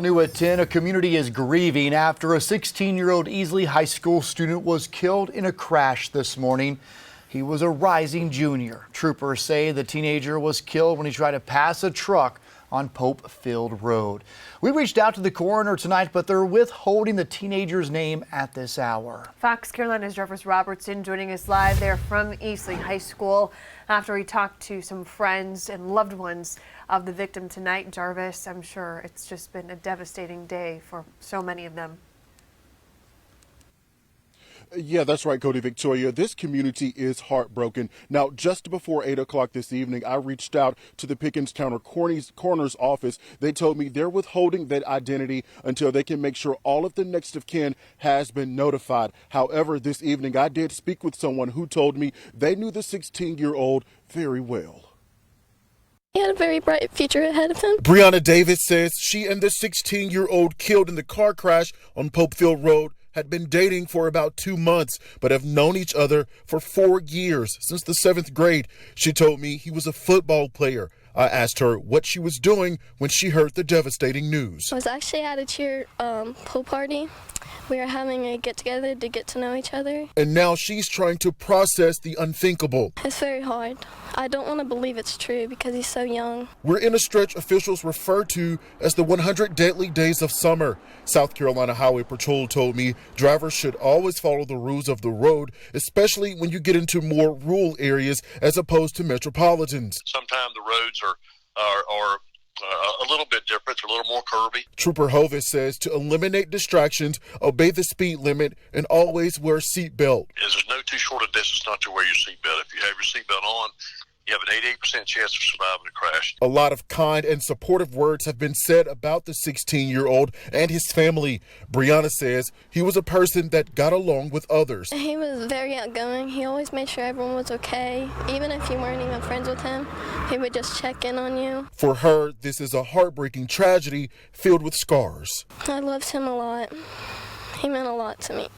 New at 10, a community is grieving after a 16-year-old Easley High School student was killed in a crash this morning. He was a rising junior. Troopers say the teenager was killed when he tried to pass a truck on Pope Field Road. We reached out to the coroner tonight, but they're withholding the teenager's name at this hour. Fox Carolina's Jarvis Robertson joining us live there from Easley High School after he talked to some friends and loved ones of the victim tonight. Jarvis, I'm sure it's just been a devastating day for so many of them. Yeah, that's right, Cody Victoria. This community is heartbroken. Now, just before 8 o'clock this evening, I reached out to the Pickens County Coroner's office. They told me they're withholding that identity until they can make sure all of the next of kin has been notified. However, this evening, I did speak with someone who told me they knew the 16-year-old very well. He had a very bright future ahead of him. Brianna Davis says she and the 16-year-old killed in the car crash on Pope Field Road had been dating for about 2 months, but have known each other for 4 years, since the 7th grade. She told me he was a football player. I asked her what she was doing when she heard the devastating news. I was actually at a cheer pool party. We were having a get-together to get to know each other. And now she's trying to process the unthinkable. It's very hard. I don't want to believe it's true because he's so young. We're in a stretch officials refer to as the 100 deadly days of summer. South Carolina Highway Patrol told me drivers should always follow the rules of the road, especially when you get into more rural areas as opposed to metropolitans. Sometimes the roads are a little bit different, a little more curvy. Trooper Hovis says to eliminate distractions, obey the speed limit, and always wear a seatbelt. There's no too short a distance not to wear your seatbelt. If you have your seatbelt on, you have an 88% chance of surviving a crash. A lot of kind and supportive words have been said about the 16-year-old and his family. Brianna says he was a person that got along with others. He was very outgoing. He always made sure everyone was okay. Even if you weren't even friends with him, he would just check in on you. For her, this is a heartbreaking tragedy filled with scars. I loved him a lot. He meant a lot to me.